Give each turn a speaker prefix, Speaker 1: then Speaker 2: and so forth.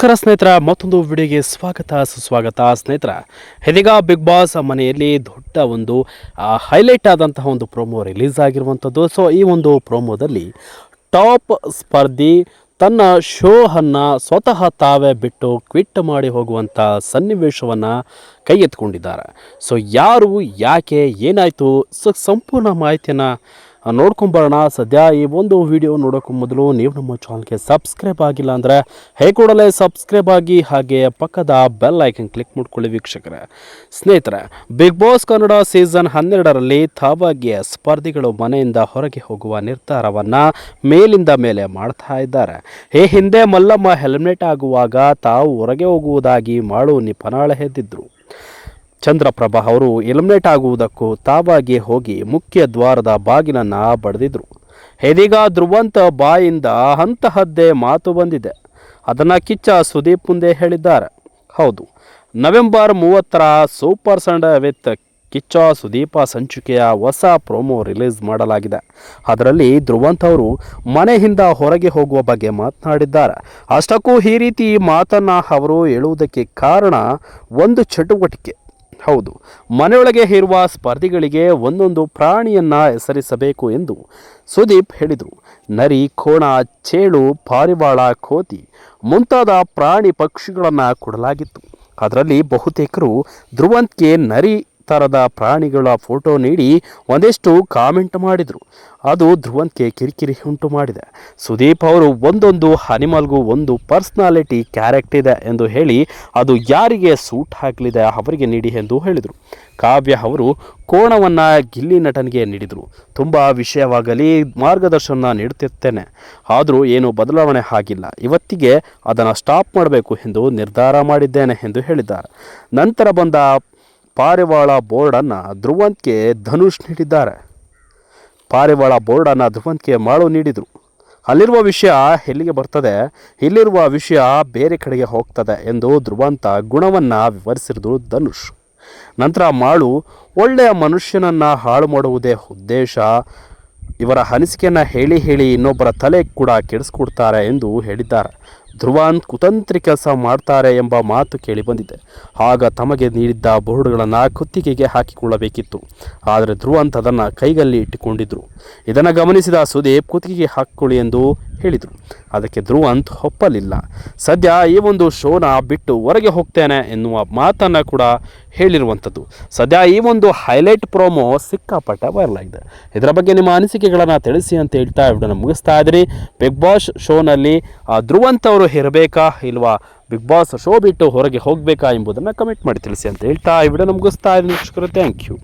Speaker 1: ನಮಸ್ಕಾರ ಸ್ನೇಹಿತರ, ಮತ್ತೊಂದು ವಿಡಿಯೋಗೆ ಸುಸ್ವಾಗತ ಸ್ನೇಹಿತರ. ಇದೀಗ ಬಿಗ್ ಬಾಸ್ ಮನೆಯಲ್ಲಿ ದೊಡ್ಡ ಒಂದು ಹೈಲೈಟ್ ಆದಂತಹ ಒಂದು ಪ್ರೋಮೋ ರಿಲೀಸ್ ಆಗಿರುವಂಥದ್ದು. ಸೊ ಈ ಒಂದು ಪ್ರೋಮೋದಲ್ಲಿ ಟಾಪ್ ಸ್ಪರ್ಧಿ ತನ್ನ ಶೋವನ್ನು ಸ್ವತಃ ತಾವೇ ಬಿಟ್ಟು ಕ್ವಿಟ್ ಮಾಡಿ ಹೋಗುವಂಥ ಸನ್ನಿವೇಶವನ್ನು ಕೈ ಎತ್ಕೊಂಡಿದ್ದಾರೆ. ಸೊ ಯಾರು, ಯಾಕೆ, ಏನಾಯಿತು, ಸಂಪೂರ್ಣ ಮಾಹಿತಿಯನ್ನು ನೋಡ್ಕೊಂಬರೋಣ. ಸದ್ಯ ಈ ಒಂದು ವಿಡಿಯೋ ನೋಡೋಕ್ಕೂ ಮೊದಲು ನೀವು ನಮ್ಮ ಚಾನಲ್ಗೆ ಸಬ್ಸ್ಕ್ರೈಬ್ ಆಗಿಲ್ಲ ಅಂದರೆ ಕೂಡಲೇ ಸಬ್ಸ್ಕ್ರೈಬ್ ಆಗಿ, ಹಾಗೆ ಪಕ್ಕದ ಬೆಲ್ ಐಕನ್ ಕ್ಲಿಕ್ ಮಾಡ್ಕೊಳ್ಳಿ ವೀಕ್ಷಕರೇ. ಸ್ನೇಹಿತರೆ, ಬಿಗ್ ಬಾಸ್ ಕನ್ನಡ ಸೀಸನ್ 12ರಲ್ಲಿ ತಾವಾಗಿಯೇ ಸ್ಪರ್ಧಿಗಳು ಮನೆಯಿಂದ ಹೊರಗೆ ಹೋಗುವ ನಿರ್ಧಾರವನ್ನು ಮೇಲಿಂದ ಮೇಲೆ ಮಾಡ್ತಾ ಇದ್ದಾರೆ. ಈ ಹಿಂದೆ ಮಲ್ಲಮ್ಮ ಹೆಲ್ಮೆಟ್ ಆಗುವಾಗ ತಾವು ಹೊರಗೆ ಹೋಗುವುದಾಗಿ ಮಾಳು ಪನಾಳೆ ಎದ್ದಿದ್ರು. ಚಂದ್ರಪ್ರಭಾ ಅವರು ಎಲಿಮಿನೇಟ್ ಆಗುವುದಕ್ಕೂ ತಾವಾಗಿ ಹೋಗಿ ಮುಖ್ಯ ದ್ವಾರದ ಬಾಗಿಲನ್ನು ಬಡಿದಿದ್ರು. ಇದೀಗ ಧ್ರುವಂತ ಬಾಯಿಂದ ಅಂತಹದ್ದೇ ಮಾತು ಬಂದಿದೆ. ಅದನ್ನು ಕಿಚ್ಚ ಸುದೀಪ್ ಮುಂದೆ ಹೇಳಿದ್ದಾರೆ. ಹೌದು, ನವೆಂಬರ್ 30ರ super Sunday with Kichcha Sudeepa ಸಂಚಿಕೆಯ ಹೊಸ ಪ್ರೋಮೋ ರಿಲೀಸ್ ಮಾಡಲಾಗಿದೆ. ಅದರಲ್ಲಿ ಧ್ರುವಂತ್ ಅವರು ಮನೆಯಿಂದ ಹೊರಗೆ ಹೋಗುವ ಬಗ್ಗೆ ಮಾತನಾಡಿದ್ದಾರೆ. ಅಷ್ಟಕ್ಕೂ ಈ ರೀತಿ ಮಾತನ್ನು ಅವರು ಹೇಳುವುದಕ್ಕೆ ಕಾರಣ ಒಂದು ಚಟುವಟಿಕೆ. ಹೌದು, ಮನೆಯೊಳಗೆ ಇರುವ ಸ್ಪರ್ಧಿಗಳಿಗೆ ಒಂದೊಂದು ಪ್ರಾಣಿಯನ್ನು ಹೆಸರಿಸಬೇಕು ಎಂದು ಸುದೀಪ್ ಹೇಳಿದರು. ನರಿ, ಕೋಣ, ಚೇಳು, ಪಾರಿವಾಳ, ಕೋತಿ ಮುಂತಾದ ಪ್ರಾಣಿ ಪಕ್ಷಿಗಳನ್ನು ಕೊಡಲಾಗಿತ್ತು. ಅದರಲ್ಲಿ ಬಹುತೇಕರು ಧ್ರುವಂತ್ಗೆ ನರಿ ಥರದ ಪ್ರಾಣಿಗಳ ಫೋಟೋ ನೀಡಿ ಒಂದಷ್ಟು ಕಾಮೆಂಟ್ ಮಾಡಿದರು. ಅದು ಧ್ರುವಂತ್ಗೆ ಕಿರಿಕಿರಿ ಉಂಟು ಮಾಡಿದೆ. ಸುದೀಪ್ ಅವರು ಒಂದೊಂದು ಅನಿಮಲ್ಗೂ ಒಂದು ಪರ್ಸ್ನಾಲಿಟಿ ಕ್ಯಾರೆಕ್ಟರ್ ಇದೆ ಎಂದು ಹೇಳಿ ಅದು ಯಾರಿಗೆ ಸೂಟ್ ಆಗಲಿದೆ ಅವರಿಗೆ ನೀಡಿ ಎಂದು ಹೇಳಿದರು. ಕಾವ್ಯ ಅವರು ಕೋಣವನ್ನು ಗಿಲ್ಲಿ ನಟನಿಗೆ ನೀಡಿದರು. ತುಂಬ ವಿಷಯವಾಗಲಿ ಮಾರ್ಗದರ್ಶನ ನೀಡುತ್ತಿರ್ತೇನೆ, ಆದರೂ ಏನು ಬದಲಾವಣೆ ಆಗಿಲ್ಲ. ಇವತ್ತಿಗೆ ಅದನ್ನು ಸ್ಟಾಪ್ ಮಾಡಬೇಕು ಎಂದು ನಿರ್ಧಾರ ಮಾಡಿದ್ದೇನೆ ಎಂದು ಹೇಳಿದ್ದಾರೆ. ನಂತರ ಬಂದ ಪಾರಿವಾಳ ಬೋರ್ಡನ್ನು ಧ್ರುವಂತ್ಗೆ ಧನುಷ್ ನೀಡಿದ್ದಾರೆ. ಪಾರಿವಾಳ ಬೋರ್ಡನ್ನು ಧ್ರುವಂತ್ಗೆ ಮಾಳು ನೀಡಿದರು. ಅಲ್ಲಿರುವ ವಿಷಯ ಎಲ್ಲಿಗೆ ಬರ್ತದೆ, ಇಲ್ಲಿರುವ ವಿಷಯ ಬೇರೆ ಕಡೆಗೆ ಹೋಗ್ತದೆ ಎಂದು ಧ್ರುವಂತ ಗುಣವನ್ನು ವಿವರಿಸಿದ್ರು ಧನುಷ್. ನಂತರ ಮಾಳು ಒಳ್ಳೆಯ ಮನುಷ್ಯನನ್ನು ಹಾಳು ಮಾಡುವುದೇ ಉದ್ದೇಶ, ಇವರ ಅನಿಸಿಕೆಯನ್ನು ಹೇಳಿ ಇನ್ನೊಬ್ಬರ ತಲೆ ಕೂಡ ಕೆಡಿಸ್ಕೊಡ್ತಾರೆ ಎಂದು ಹೇಳಿದ್ದಾರೆ. ಧ್ರುವಂತ್ ಕುತಂತ್ರಿ ಕೆಲಸ ಮಾಡ್ತಾರೆ ಎಂಬ ಮಾತು ಕೇಳಿಬಂದಿದೆ. ಆಗ ತಮಗೆ ನೀಡಿದ್ದ ಬೋರ್ಡ್ಗಳನ್ನು ಕುತ್ತಿಗೆಗೆ ಹಾಕಿಕೊಳ್ಳಬೇಕಿತ್ತು. ಆದರೆ ಧ್ರುವಂತ್ ಅದನ್ನು ಕೈಗಲ್ಲಿ ಇಟ್ಟುಕೊಂಡಿದ್ದರು. ಇದನ್ನು ಗಮನಿಸಿದ ಸುದೀಪ್ ಕುತ್ತಿಗೆಗೆ ಹಾಕಿಕೊಳ್ಳಿ ಎಂದು ಹೇಳಿದರು. ಅದಕ್ಕೆ ಧ್ರುವಂತ್ ಒಪ್ಪಲಿಲ್ಲ. ಸದ್ಯ ಈ ಒಂದು ಶೋನ ಬಿಟ್ಟು ಹೊರಗೆ ಹೋಗ್ತೇನೆ ಎನ್ನುವ ಮಾತನ್ನು ಕೂಡ ಹೇಳಿರುವಂಥದ್ದು. ಸದ್ಯ ಈ ಒಂದು ಹೈಲೈಟ್ ಪ್ರೋಮೋ ಸಿಕ್ಕಾಪಟ್ಟೆ ವೈರಲ್ ಆಗಿದೆ. ಇದರ ಬಗ್ಗೆ ನಿಮ್ಮ ಅನಿಸಿಕೆಗಳನ್ನು ತಿಳಿಸಿ ಅಂತ ಹೇಳ್ತಾ ವಿಡಿಯೋನ ಮುಗಿಸ್ತಾ ಇದ್ದೀನಿ. ಬಿಗ್ ಬಾಸ್ ಶೋನಲ್ಲಿ ಧ್ರುವಂತ್ ಅವರು ಇರಬೇಕಾ ಇಲ್ವಾ, ಬಿಗ್ ಬಾಸ್ ಶೋ ಬಿಟ್ಟು ಹೊರಗೆ ಹೋಗಬೇಕಾ ಎಂಬುದನ್ನು ಕಮೆಂಟ್ ಮಾಡಿ ತಿಳಿಸಿ ಅಂತ ಹೇಳ್ತಾ ಈ ವಿಡಿಯೋನ ಮುಗಿಸ್ತಾ ಇದ್ದೀನಿ. Thank you.